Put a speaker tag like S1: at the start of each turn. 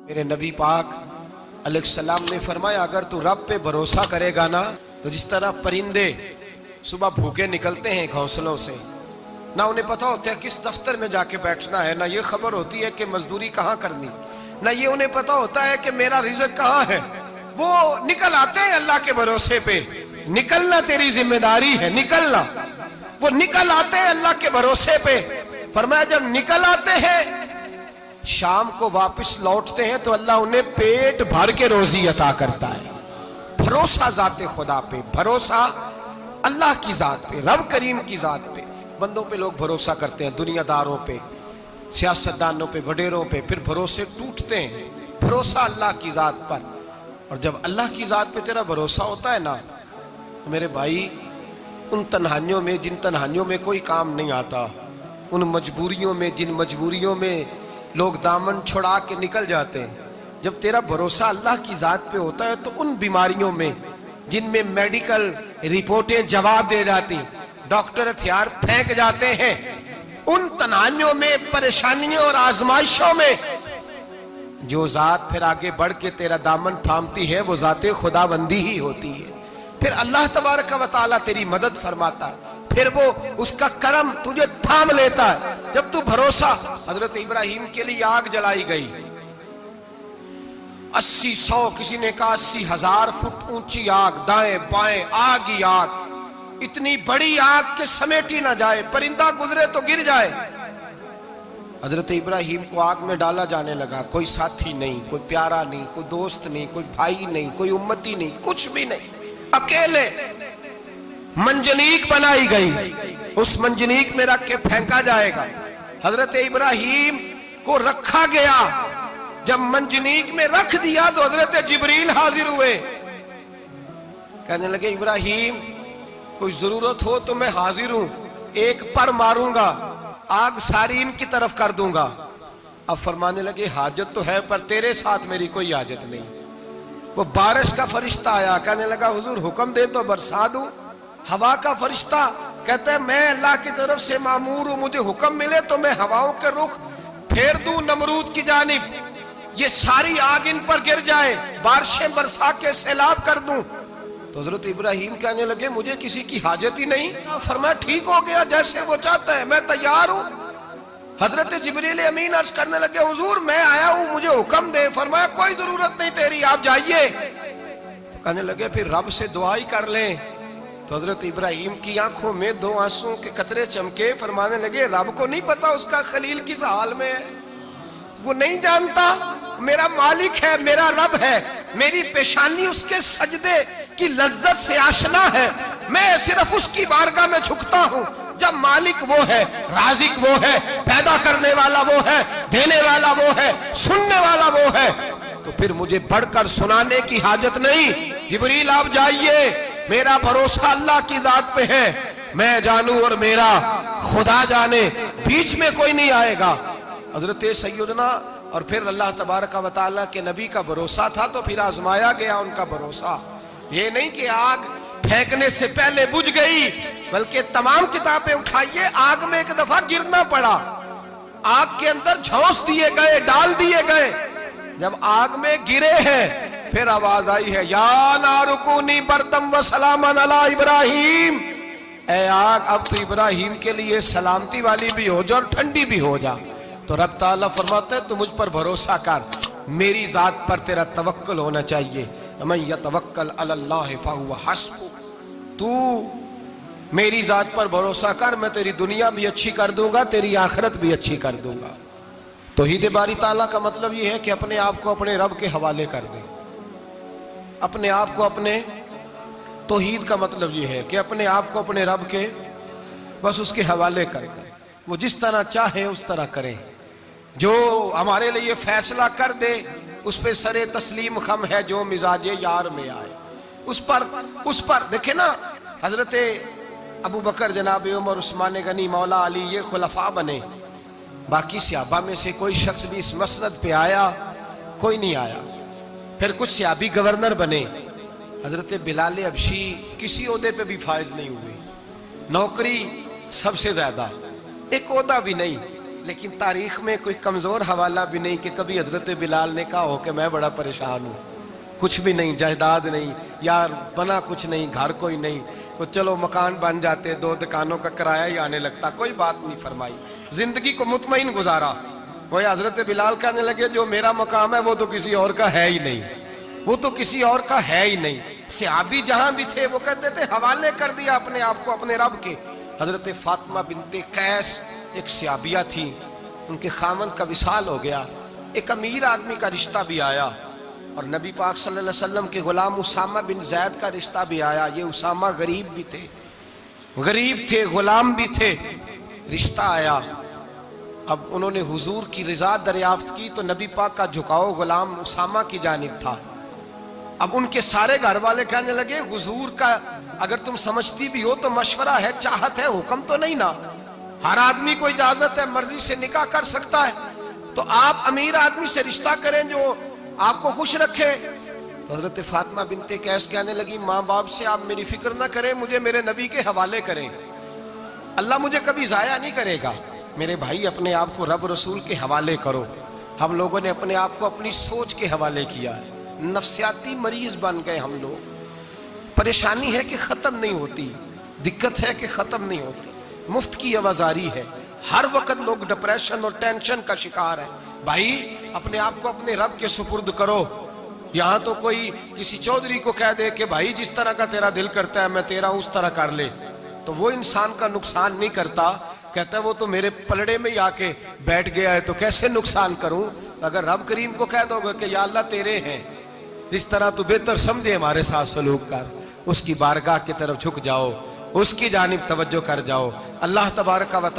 S1: میرے نبی پاک علیہ السلام نے فرمایا اگر تو رب پہ بھروسہ کرے گا نا تو جس طرح پرندے صبح بھوکے نکلتے ہیں گھونسلوں سے، نہ انہیں پتہ ہوتا ہے کس دفتر میں جا کے بیٹھنا ہے، نہ یہ خبر ہوتی ہے کہ مزدوری کہاں کرنی، نہ یہ انہیں پتہ ہوتا ہے کہ میرا رزق کہاں ہے، وہ نکل آتے ہیں اللہ کے بھروسے پہ۔ نکلنا تیری ذمہ داری ہے، نکلنا۔ وہ نکل آتے ہیں اللہ کے بھروسے پہ۔ فرمایا جب نکل آتے ہیں شام کو واپس لوٹتے ہیں تو اللہ انہیں پیٹ بھر کے روزی عطا کرتا ہے۔ بھروسہ ذات خدا پہ، بھروسہ اللہ کی ذات پہ، رب کریم کی ذات پہ۔ بندوں پہ لوگ بھروسہ کرتے ہیں، دنیا داروں پہ، سیاستدانوں پہ، وڈیروں پہ، پھر بھروسے ٹوٹتے ہیں۔ بھروسہ اللہ کی ذات پر، اور جب اللہ کی ذات پہ تیرا بھروسہ ہوتا ہے نا میرے بھائی، ان تنہائیوں میں جن تنہائیوں میں کوئی کام نہیں آتا، ان مجبوریوں میں جن مجبوریوں میں لوگ دامن چھڑا کے نکل جاتے ہیں، جب تیرا بھروسہ اللہ کی ذات پہ ہوتا ہے تو ان بیماریوں میں جن میں میڈیکل رپورٹیں جواب دے جاتی، ڈاکٹر ہتھیار پھینک جاتے ہیں، ان تنہائیوں میں، پریشانیوں اور آزمائشوں میں جو ذات پھر آگے بڑھ کے تیرا دامن تھامتی ہے وہ ذات خدا بندی ہی ہوتی ہے۔ پھر اللہ تبارک و تعالیٰ تیری مدد فرماتا ہے، پھر وہ اس کا کرم تجھے تھام لیتا ہے۔ جب تو بھروسہ، حضرت ابراہیم کے لیے آگ جلائی گئی، 80-100 کسی نے کہا 80,000 فٹ اونچی آگ، دائیں بائیں آگ ہی آگ، اتنی بڑی آگ کہ سمیٹی نہ جائے، پرندہ گزرے تو گر جائے۔ حضرت ابراہیم کو آگ میں ڈالا جانے لگا، کوئی ساتھی نہیں، کوئی پیارا نہیں، کوئی دوست نہیں، کوئی بھائی نہیں، کوئی امتی نہیں، کچھ بھی نہیں، اکیلے۔ منجنیق بنائی گئی، اس منجنیق میں رکھ کے پھینکا جائے گا۔ حضرت ابراہیم کو رکھا گیا، جب منجنیق میں رکھ دیا تو حضرت جبریل حاضر ہوئے، کہنے لگے ابراہیم کوئی ضرورت ہو تو میں حاضر ہوں، ایک پر ماروں گا، آگ ساری ان کی طرف کر دوں گا۔ اب فرمانے لگے حاجت تو ہے پر تیرے ساتھ میری کوئی حاجت نہیں۔ وہ بارش کا فرشتہ آیا، کہنے لگا حضور حکم دے تو برسا دوں۔ ہوا کا فرشتہ کہتا ہے میں اللہ کی طرف سے مامور ہوں، مجھے حکم ملے تو میں ہواؤں کے رخ پھیر دوں نمرود کی جانب، یہ ساری آگ ان پر گر جائے، بارشیں برسا کے سیلاب کر دوں۔ تو حضرت ابراہیم کہنے لگے مجھے کسی کی حاجت ہی نہیں۔ فرمایا ٹھیک ہو گیا، جیسے وہ چاہتا ہے میں تیار ہوں۔ حضرت جبریل امین عرض کرنے لگے حضور میں آیا ہوں، مجھے حکم دے۔ فرمایا کوئی ضرورت نہیں تیری، آپ جائیے۔ تو کہنے لگے پھر رب سے دعا ہی کر لیں۔ تو حضرت ابراہیم کی آنکھوں میں 2 آنسوں کے قطرے چمکے، فرمانے لگے رب کو نہیں پتا اس کا خلیل کس حال میں ہے، وہ نہیں جانتا، میرا مالک ہے، میرا رب ہے، میری پیشانی اس کے سجدے کی لذت سے آشنا ہے، میں صرف اس کی بارگاہ میں جھکتا ہوں جب مالک وہ ہے، رازق وہ ہے، پیدا کرنے والا وہ ہے، دینے والا وہ ہے، سننے والا وہ ہے، تو پھر مجھے بڑھ کر سنانے کی حاجت نہیں۔ جبریل آپ جائیے، میرا بھروسہ اللہ کی ذات پہ ہے، میں جانوں اور میرا خدا جانے، بیچ میں کوئی نہیں آئے گا۔ حضرت سیدنا اور پھر اللہ تبارک و تعالیٰ کے نبی کا بھروسہ تھا تو پھر آزمایا گیا ان کا بھروسہ۔ یہ نہیں کہ آگ پھینکنے سے پہلے بجھ گئی، بلکہ تمام کتابیں اٹھائیے، آگ میں ایک دفعہ گرنا پڑا، آگ کے اندر جھونس دیے گئے، ڈال دیے گئے۔ جب آگ میں گرے ہیں پھر آواز آئی ہے یا نار کونی بردم و سلاما علی ابراہیم، اے آگ اب تو ابراہیم کے لیے سلامتی والی بھی ہو جا اور ٹھنڈی بھی ہو جا۔ تو رب تعالیٰ فرماتا ہے تو مجھ پر بھروسہ کر، میری ذات پر تیرا توکل ہونا چاہیے۔ من یتوکل علی اللہ فہو حسبہ، تو میری ذات پر بھروسہ کر، میں تیری دنیا بھی اچھی کر دوں گا، تیری آخرت بھی اچھی کر دوں گا۔ توحید باری تعالیٰ کا مطلب یہ ہے کہ اپنے آپ کو اپنے رب کے حوالے کر دیں، اپنے آپ کو اپنے، توحید کا مطلب یہ ہے کہ اپنے آپ کو اپنے رب کے بس اس کے حوالے کر دیں، وہ جس طرح چاہے اس طرح کریں، جو ہمارے لیے فیصلہ کر دے اس پہ سرے تسلیم خم ہے، جو مزاج یار میں آئے اس پر دیکھیں نا، حضرت ابو بکر، جناب عمر، عثمان غنی، مولا علی، یہ خلفاء بنے، باقی صحابہ میں سے کوئی شخص بھی اس مسند پہ آیا؟ کوئی نہیں آیا۔ پھر کچھ صحابی گورنر بنے، حضرت بلال حبشی کسی عہدے پہ بھی فائز نہیں ہوئے، نوکری سب سے زیادہ، ایک عہدہ بھی نہیں، لیکن تاریخ میں کوئی کمزور حوالہ بھی نہیں کہ کبھی حضرت بلال نے کہا ہو کہ میں بڑا پریشان ہوں، کچھ بھی نہیں، جائیداد نہیں، یار بنا کچھ نہیں، گھر کوئی نہیں، تو چلو مکان بن جاتے، 2 دکانوں کا کرایہ ہی آنے لگتا، کوئی بات نہیں فرمائی، زندگی کو مطمئن گزارا۔ وہ حضرت بلال کہنے لگے جو میرا مقام ہے وہ تو کسی اور کا ہے ہی نہیں، وہ تو کسی اور کا ہے ہی نہیں۔ صحابی جہاں بھی تھے وہ کہتے تھے حوالے کر دیا اپنے آپ کو اپنے رب کے۔ حضرت فاطمہ بنت قیس ایک صحابیہ تھی، ان کے خاوند کا وصال ہو گیا، ایک امیر آدمی کا رشتہ بھی آیا، اور نبی پاک صلی اللہ علیہ وسلم کے غلام اسامہ بن زید کا رشتہ بھی آیا۔ یہ اسامہ غریب بھی تھے، غریب تھے، غلام بھی تھے، رشتہ آیا۔ اب انہوں نے حضور کی رضا دریافت کی تو نبی پاک کا جھکاؤ غلام اسامہ کی جانب تھا۔ اب ان کے سارے گھر والے کہنے لگے حضور کا اگر تم سمجھتی بھی ہو تو مشورہ ہے، چاہت ہے، حکم تو نہیں نا، ہر آدمی کو اجازت ہے، مرضی سے نکاح کر سکتا ہے، تو آپ امیر آدمی سے رشتہ کریں جو آپ کو خوش رکھے۔ تو حضرت فاطمہ بنت قیس کہنے لگی ماں باپ سے آپ میری فکر نہ کریں، مجھے میرے نبی کے حوالے کریں، اللہ مجھے کبھی ضائع نہیں کرے گا، میرے بھائی اپنے آپ کو رب رسول کے حوالے کرو۔ ہم لوگوں نے اپنے آپ کو اپنی سوچ کے حوالے کیا ہے، نفسیاتی مریض بن گئے ہم لوگ۔ پریشانی ہے کہ ختم نہیں ہوتی، دقت ہے کہ ختم نہیں ہوتی، مفت کی آوازاری ہے، ہر وقت لوگ ڈپریشن اور ٹینشن کا شکار ہیں۔ بھائی اپنے آپ کو اپنے رب کے سپرد کرو۔ یہاں تو کوئی کسی چودھری کو کہہ دے کہ بھائی جس طرح کا تیرا دل کرتا ہے میں تیرا اس طرح کر لے، تو وہ انسان کا نقصان نہیں کرتا، کہتا ہے وہ تو میرے پلڑے میں آ کے بیٹھ گیا ہے تو کیسے نقصان کروں۔ اگر رب کریم کو کہہ دو گے کہ یا اللہ تیرے ہیں، جس طرح تو بہتر سمجھے ہمارے ساتھ سلوک کر، اس کی بارگاہ کی طرف جھک جاؤ، اس کی جانب توجہ کر جاؤ، اللہ تبارک و تعالی